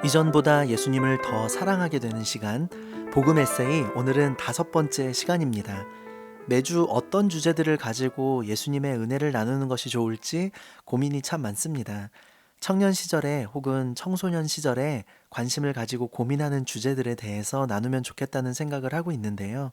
이전보다 예수님을 더 사랑하게 되는 시간, 복음 에세이. 오늘은 5번째 시간입니다. 매주 어떤 주제들을 가지고 예수님의 은혜를 나누는 것이 좋을지 고민이 참 많습니다. 청년 시절에 혹은 청소년 시절에 관심을 가지고 고민하는 주제들에 대해서 나누면 좋겠다는 생각을 하고 있는데요.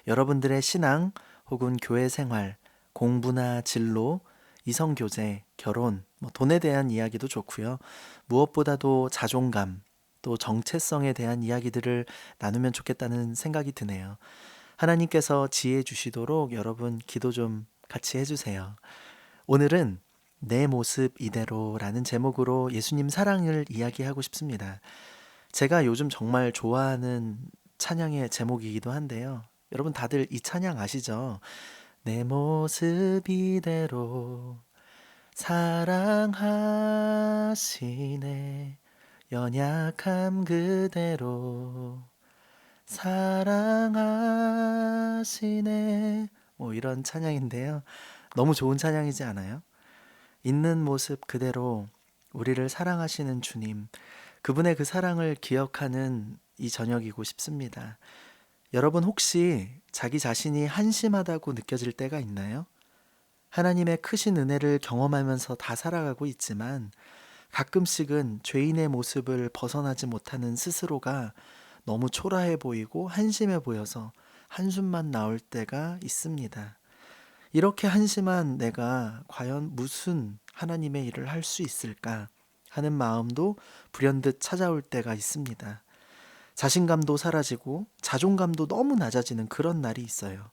여러분들의 신앙 혹은 교회 생활, 공부나 진로, 이성교제, 결혼, 돈에 대한 이야기도 좋고요. 무엇보다도 자존감, 또 정체성에 대한 이야기들을 나누면 좋겠다는 생각이 드네요. 하나님께서 지혜 주시도록 여러분 기도 좀 같이 해주세요. 오늘은 내 모습 이대로라는 제목으로 예수님 사랑을 이야기하고 싶습니다. 제가 요즘 정말 좋아하는 찬양의 제목이기도 한데요. 여러분 다들 이 찬양 아시죠? 내 모습 이대로 사랑하시네, 연약함 그대로 사랑하시네. 이런 찬양인데요. 너무 좋은 찬양이지 않아요? 있는 모습 그대로 우리를 사랑하시는 주님, 그분의 그 사랑을 기억하는 이 저녁이고 싶습니다. 여러분 혹시 자기 자신이 한심하다고 느껴질 때가 있나요? 하나님의 크신 은혜를 경험하면서 다 살아가고 있지만 가끔씩은 죄인의 모습을 벗어나지 못하는 스스로가 너무 초라해 보이고 한심해 보여서 한숨만 나올 때가 있습니다. 이렇게 한심한 내가 과연 무슨 하나님의 일을 할 수 있을까 하는 마음도 불현듯 찾아올 때가 있습니다. 자신감도 사라지고 자존감도 너무 낮아지는 그런 날이 있어요.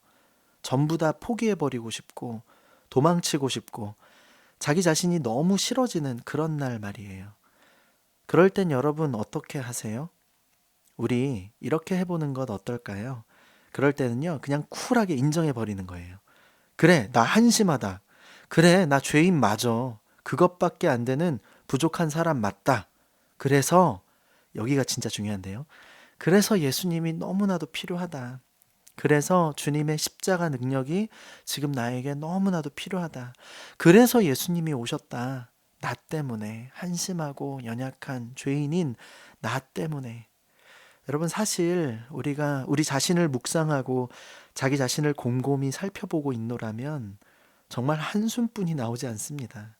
전부 다 포기해버리고 싶고 도망치고 싶고 자기 자신이 너무 싫어지는 그런 날 말이에요. 그럴 땐 여러분 어떻게 하세요? 우리 이렇게 해보는 것 어떨까요? 그럴 때는요, 그냥 쿨하게 인정해버리는 거예요. 그래, 나 한심하다. 그래, 나 죄인 맞아. 그것밖에 안 되는 부족한 사람 맞다. 그래서, 여기가 진짜 중요한데요. 그래서 예수님이 너무나도 필요하다. 그래서 주님의 십자가 능력이 지금 나에게 너무나도 필요하다. 그래서 예수님이 오셨다. 나 때문에, 한심하고 연약한 죄인인 나 때문에. 여러분, 사실 우리가 우리 자신을 묵상하고 자기 자신을 곰곰이 살펴보고 있노라면 정말 한숨뿐이 나오지 않습니다.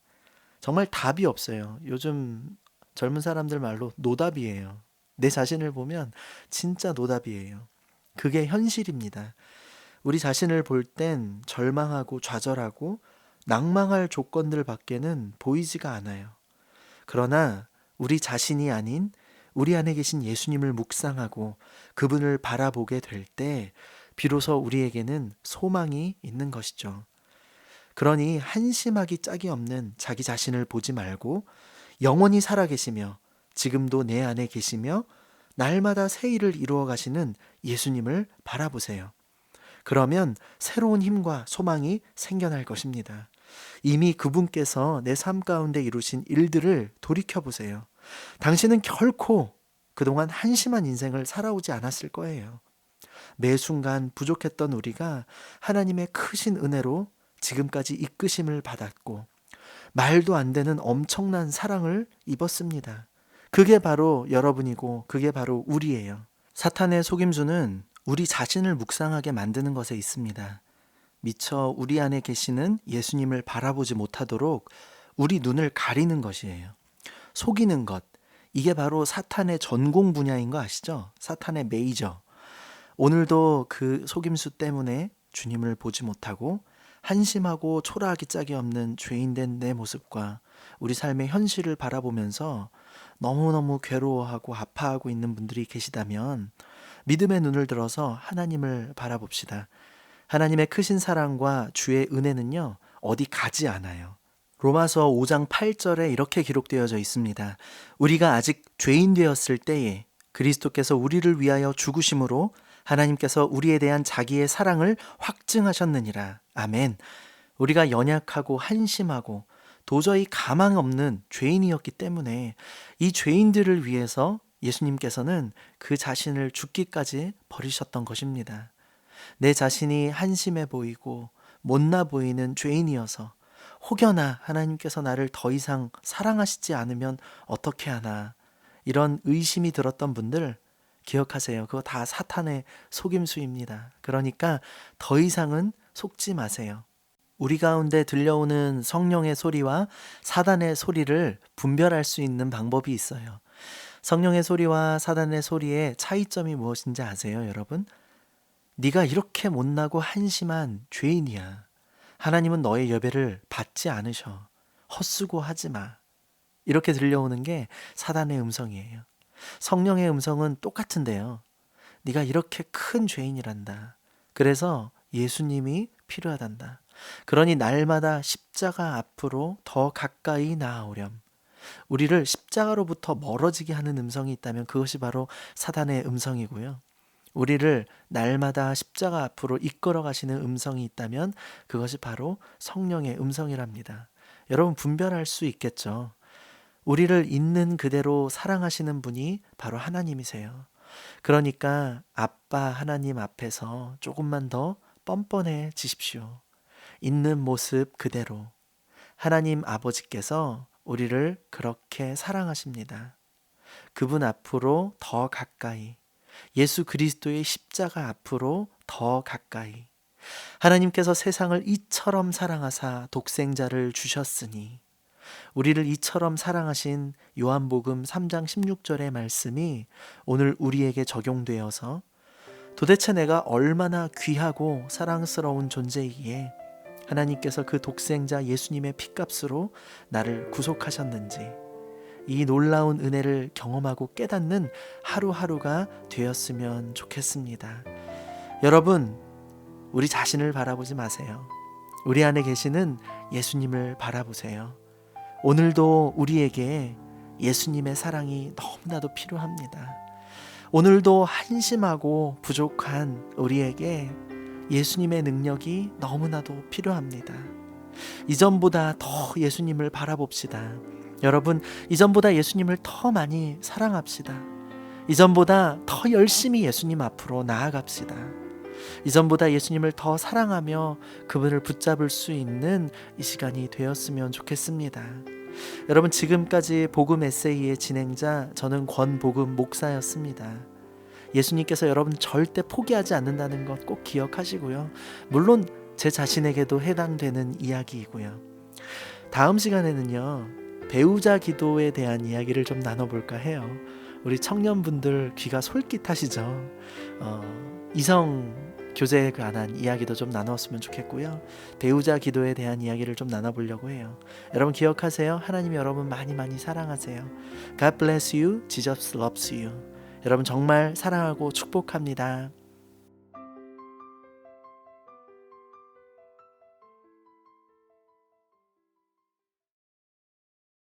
정말 답이 없어요. 요즘 젊은 사람들 말로 노답이에요. 내 자신을 보면 진짜 노답이에요. 그게 현실입니다. 우리 자신을 볼 땐 절망하고 좌절하고 낭망할 조건들 밖에는 보이지가 않아요. 그러나 우리 자신이 아닌 우리 안에 계신 예수님을 묵상하고 그분을 바라보게 될 때 비로소 우리에게는 소망이 있는 것이죠. 그러니 한심하기 짝이 없는 자기 자신을 보지 말고 영원히 살아계시며 지금도 내 안에 계시며 날마다 새 일을 이루어 가시는 예수님을 바라보세요. 그러면 새로운 힘과 소망이 생겨날 것입니다. 이미 그분께서 내 삶 가운데 이루신 일들을 돌이켜보세요. 당신은 결코 그동안 한심한 인생을 살아오지 않았을 거예요. 매 순간 부족했던 우리가 하나님의 크신 은혜로 지금까지 이끄심을 받았고 말도 안 되는 엄청난 사랑을 입었습니다. 그게 바로 여러분이고 그게 바로 우리예요. 사탄의 속임수는 우리 자신을 묵상하게 만드는 것에 있습니다. 미처 우리 안에 계시는 예수님을 바라보지 못하도록 우리 눈을 가리는 것이에요. 속이는 것. 이게 바로 사탄의 전공 분야인 거 아시죠? 사탄의 메이저. 오늘도 그 속임수 때문에 주님을 보지 못하고 한심하고 초라하기 짝이 없는 죄인된 내 모습과 우리 삶의 현실을 바라보면서 너무너무 괴로워하고 아파하고 있는 분들이 계시다면 믿음의 눈을 들어서 하나님을 바라봅시다. 하나님의 크신 사랑과 주의 은혜는요, 어디 가지 않아요. 로마서 5장 8절에 이렇게 기록되어져 있습니다. 우리가 아직 죄인 되었을 때에 그리스도께서 우리를 위하여 죽으심으로 하나님께서 우리에 대한 자기의 사랑을 확증하셨느니라. 아멘. 우리가 연약하고 한심하고 도저히 가망 없는 죄인이었기 때문에 이 죄인들을 위해서 예수님께서는 그 자신을 죽기까지 버리셨던 것입니다. 내 자신이 한심해 보이고 못나 보이는 죄인이어서 혹여나 하나님께서 나를 더 이상 사랑하시지 않으면 어떻게 하나, 이런 의심이 들었던 분들 기억하세요. 그거 다 사탄의 속임수입니다. 그러니까 더 이상은 속지 마세요. 우리 가운데 들려오는 성령의 소리와 사단의 소리를 분별할 수 있는 방법이 있어요. 성령의 소리와 사단의 소리의 차이점이 무엇인지 아세요, 여러분? 네가 이렇게 못나고 한심한 죄인이야. 하나님은 너의 예배를 받지 않으셔. 헛수고하지 마. 이렇게 들려오는 게 사단의 음성이에요. 성령의 음성은 똑같은데요. 네가 이렇게 큰 죄인이란다. 그래서 예수님이 필요하단다. 그러니 날마다 십자가 앞으로 더 가까이 나아오렴. 우리를 십자가로부터 멀어지게 하는 음성이 있다면 그것이 바로 사단의 음성이고요. 우리를 날마다 십자가 앞으로 이끌어 가시는 음성이 있다면 그것이 바로 성령의 음성이랍니다. 여러분 분별할 수 있겠죠? 우리를 있는 그대로 사랑하시는 분이 바로 하나님이세요. 그러니까 아빠 하나님 앞에서 조금만 더 뻔뻔해지십시오. 있는 모습 그대로. 하나님 아버지께서 우리를 그렇게 사랑하십니다. 그분 앞으로 더 가까이, 예수 그리스도의 십자가 앞으로 더 가까이. 하나님께서 세상을 이처럼 사랑하사 독생자를 주셨으니 우리를 이처럼 사랑하신 요한복음 3장 16절의 말씀이 오늘 우리에게 적용되어서 도대체 내가 얼마나 귀하고 사랑스러운 존재이기에 하나님께서 그 독생자 예수님의 피값으로 나를 구속하셨는지 이 놀라운 은혜를 경험하고 깨닫는 하루하루가 되었으면 좋겠습니다. 여러분, 우리 자신을 바라보지 마세요. 우리 안에 계시는 예수님을 바라보세요. 오늘도 우리에게 예수님의 사랑이 너무나도 필요합니다. 오늘도 한심하고 부족한 우리에게 예수님의 능력이 너무나도 필요합니다. 이전보다 더 예수님을 바라봅시다. 여러분, 이전보다 예수님을 더 많이 사랑합시다. 이전보다 더 열심히 예수님 앞으로 나아갑시다. 이전보다 예수님을 더 사랑하며 그분을 붙잡을 수 있는 이 시간이 되었으면 좋겠습니다. 여러분, 지금까지 복음 에세이의 진행자 저는 권복음 목사였습니다. 예수님께서 여러분 절대 포기하지 않는다는 것 꼭 기억하시고요. 물론 제 자신에게도 해당되는 이야기이고요. 다음 시간에는요, 배우자 기도에 대한 이야기를 좀 나눠볼까 해요. 우리 청년분들 귀가 솔깃하시죠? 이성 교제에 관한 이야기도 좀 나눴으면 좋겠고요. 배우자 기도에 대한 이야기를 좀 나눠보려고 해요. 여러분 기억하세요. 하나님이 여러분 많이 많이 사랑하세요. God bless you. Jesus loves you. 여러분 정말 사랑하고 축복합니다.